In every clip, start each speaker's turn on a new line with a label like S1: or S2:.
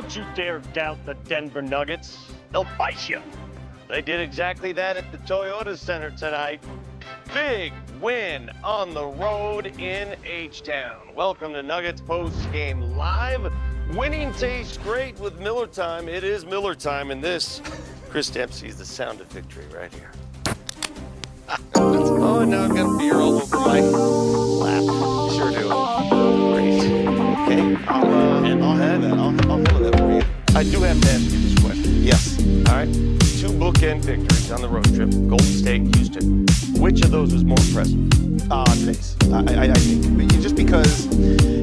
S1: Don't you dare doubt the Denver Nuggets. They'll bite you. They did exactly that at the Toyota Center tonight. Big win on the road in H-Town. Welcome to Nuggets Post Game Live. Winning tastes great with Miller Time. It is Miller Time, and this, Chris Dempsey, is the sound of victory right here. Oh, now I've got beer all over my lap. You sure do. Great. Okay, I'll have that. I'll handle that for you. I do have to ask you this question.
S2: Yes.
S1: All right. 2 bookend victories on the road trip. Golden State, Houston. Which of those was more impressive?
S2: Today's. I think. Just because,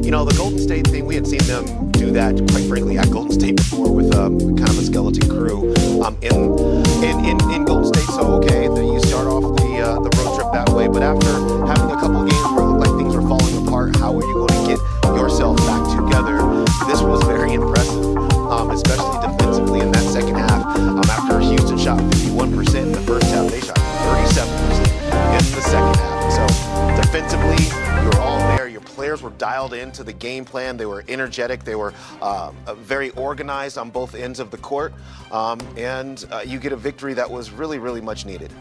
S2: you know, the Golden State thing, we had seen them do that, quite frankly, at Golden State before with kind of a skeleton crew in Golden State. So, okay, you start off the road trip that way, but after having a couple of games where it looked like things were falling apart, how are you going to get yourself back together? This was very impressive, especially defensively in that second half. After Houston shot 51% in the first half, they shot 37% in the second half. So defensively, you were all there. Your players were dialed into the game plan. They were energetic. They were very organized on both ends of the court. And you get a victory that was really, really much needed.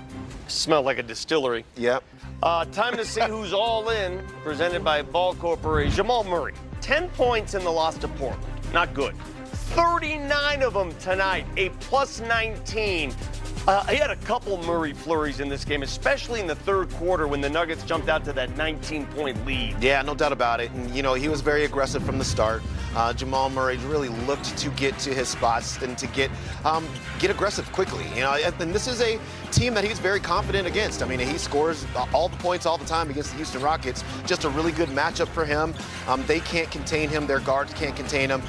S1: Smelled like a distillery.
S2: Yep.
S1: Time to see who's all in, presented by Ball Corporation. Jamal Murray, 10 points in the loss to Portland. Not good. 39 of them tonight, a plus 19. He had a couple Murray flurries in this game, especially in the third quarter when the Nuggets jumped out to that 19-point lead.
S2: Yeah, no doubt about it. And, you know, he was very aggressive from the start. Jamal Murray really looked to get to his spots and to get aggressive quickly. You know, and this is a team that he's very confident against. I mean, he scores all the points all the time against the Houston Rockets. Just a really good matchup for him. They can't contain him. Their guards can't contain him.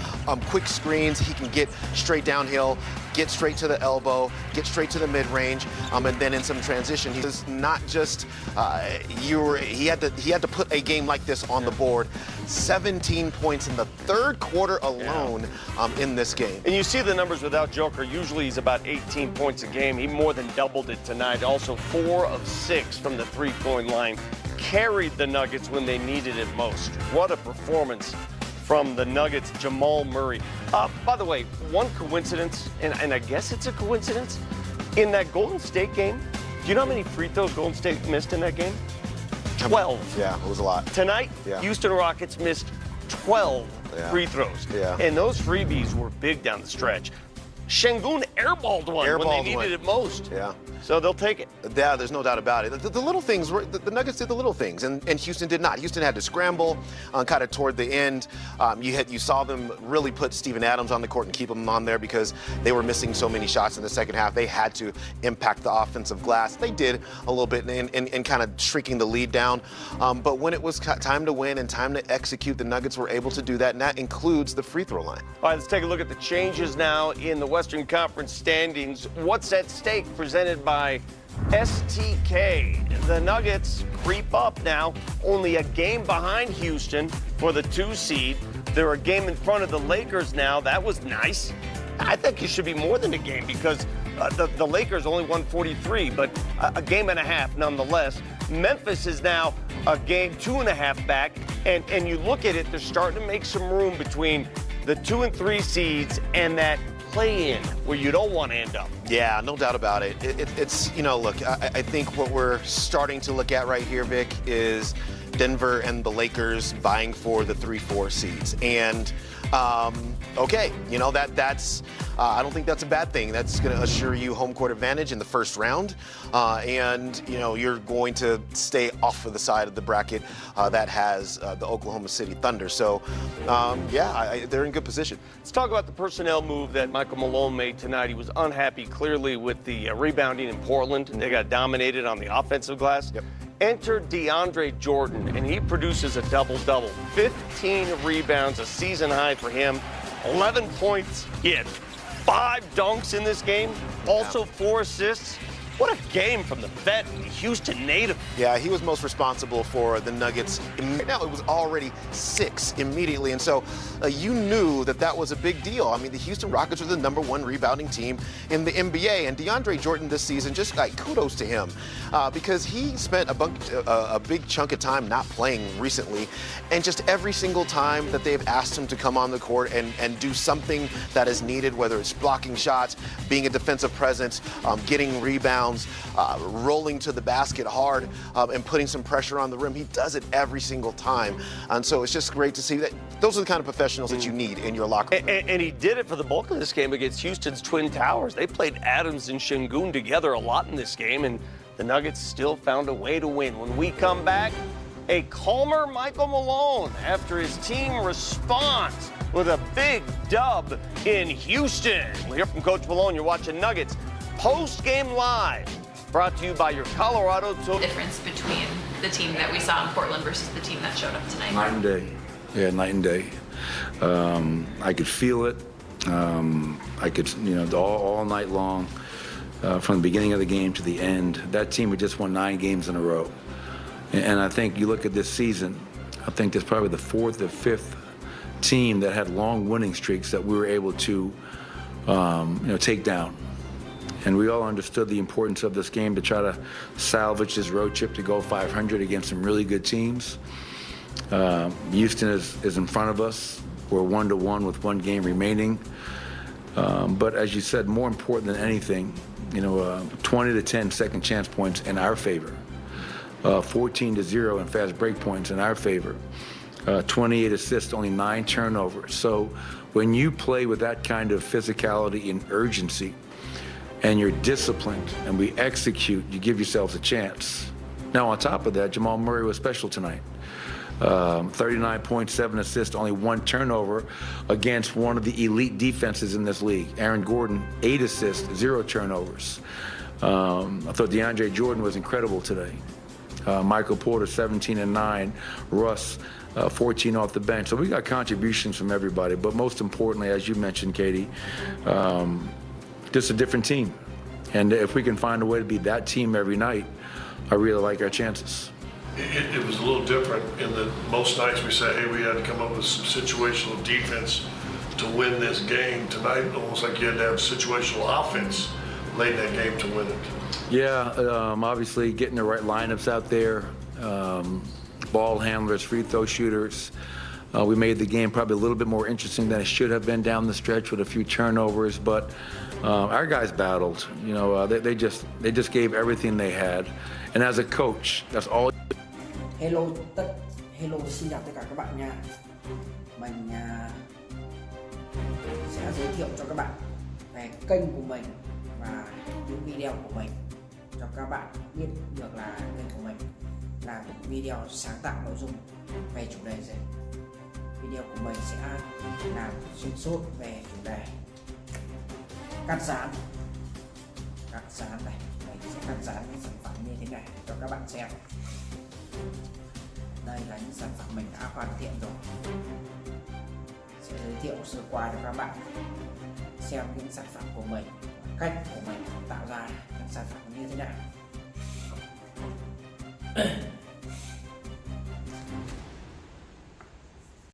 S2: Quick screens, he can get straight downhill, get straight to the elbow, get straight to the mid-range, and then in some transition, he was not just he had to put a game like this on the board. 17 points in the third quarter alone in this game.
S1: And you see the numbers without Joker. Usually he's about 18 points a game. He more than doubled it tonight. Also 4 of 6 from the three-point line. Carried the Nuggets when they needed it most. What a performance from the Nuggets, Jamal Murray. By the way, one coincidence, and I guess it's a coincidence, in that Golden State game, do you know how many free throws Golden State missed in that game? 12.
S2: Yeah, it was a lot.
S1: Tonight, Houston Rockets missed 12 free throws.
S2: Yeah.
S1: And those freebies were big down the stretch. Şengün airballed one when they needed it most.
S2: Yeah.
S1: So they'll take it.
S2: Yeah, there's no doubt about it. The little things, the Nuggets did the little things, and Houston did not. Houston had to scramble kind of toward the end. You saw them really put Steven Adams on the court and keep him on there because they were missing so many shots in the second half. They had to impact the offensive glass. They did a little bit in kind of shrinking the lead down. But when it was time to win and time to execute, the Nuggets were able to do that, and that includes the free throw line.
S1: All right, let's take a look at the changes now in the Western Conference standings. What's at stake, presented by STK. The Nuggets creep up now, only a game behind Houston for the 2 seed. They're a game in front of the Lakers now. That was nice. I think it should be more than a game because the Lakers only won 43, but a game and a half nonetheless. Memphis is now a game 2.5 back, and you look at it, they're starting to make some room between the 2 and 3 seeds and that play-in where you don't want to end up.
S2: Yeah, no doubt about it. It's, you know, look, I think what we're starting to look at right here, Vic, is Denver and the Lakers vying for the 3-4 seeds. And, okay, you know, that's I don't think that's a bad thing. That's going to assure you home court advantage in the first round. And, you know, you're going to stay off of the side of the bracket that has the Oklahoma City Thunder. So, they're in good position.
S1: Let's talk about the personnel move that Michael Malone made tonight. He was unhappy, clearly, with the rebounding in Portland. They got dominated on the offensive glass.
S2: Yep.
S1: Enter DeAndre Jordan, and he produces a double-double. 15 rebounds, a season high for him. 11 points. He had 5 dunks in this game, also 4 assists. What a game from the vet, Houston native.
S2: Yeah, he was most responsible for the Nuggets. Now it was already 6 immediately, and so you knew that was a big deal. I mean, the Houston Rockets are the #1 rebounding team in the NBA, and DeAndre Jordan this season, just like kudos to him, because he spent a big chunk of time not playing recently, and just every single time that they've asked him to come on the court and do something that is needed, whether it's blocking shots, being a defensive presence, getting rebounds, rolling to the basket hard, and putting some pressure on the rim. He does it every single time. And so it's just great to see that those are the kind of professionals that you need in your locker room.
S1: And he did it for the bulk of this game against Houston's Twin Towers. They played Adams and Şengün together a lot in this game, and the Nuggets still found a way to win. When we come back, a calmer Michael Malone after his team responds with a big dub in Houston. We'll hear from Coach Malone. You're watching Nuggets Post-Game Live, brought to you by your Colorado
S3: difference between the team that we saw in Portland versus the team that showed up tonight.
S4: Night and day. Yeah, night and day. I could feel it. I could, all night long, from the beginning of the game to the end. That team had just won 9 games in a row. And I think you look at this season, I think there's probably the 4th or 5th team that had long winning streaks that we were able to, take down. And we all understood the importance of this game to try to salvage this road trip to go 500 against some really good teams. Houston is in front of us. We're 1-1 with 1 game remaining. But as you said, more important than anything, 20 to 10 second chance points in our favor. 14 to 0 in fast break points in our favor. 28 assists, only 9 turnovers. So when you play with that kind of physicality and urgency, and you're disciplined, and we execute, you give yourselves a chance. Now, on top of that, Jamal Murray was special tonight. 39 points, 7 assists, only 1 turnover against one of the elite defenses in this league. Aaron Gordon, 8 assists, 0 turnovers. I thought DeAndre Jordan was incredible today. Michael Porter, 17 and 9. Russ, 14 off the bench. So we got contributions from everybody. But most importantly, as you mentioned, Katie, just a different team. And if we can find a way to be that team every night, I really like our chances.
S5: It was a little different in that most nights we say, hey, we had to come up with some situational defense to win this game. Tonight, almost like you had to have situational offense late in that game to win it.
S4: Yeah, obviously getting the right lineups out there, ball handlers, free throw shooters. We made the game probably a little bit more interesting than it should have been down the stretch with a few turnovers, but our guys battled. They just gave everything they had, and as a coach, that's all.
S6: Hello, xin chào tất cả các bạn nha. Mình sẽ giới thiệu cho các bạn về kênh của mình và những video của mình cho các bạn biết được là kênh của mình là một video sáng tạo nội dung về chủ đề gì. Video của mình sẽ làm xuyên suốt về chủ đề cắt dán này. Mình sẽ cắt dán những sản phẩm như thế này cho các bạn xem. Đây là những sản phẩm mình đã hoàn thiện rồi. Sẽ giới thiệu sơ qua cho các bạn xem những sản phẩm của mình, cách của mình tạo ra những sản phẩm như thế nào.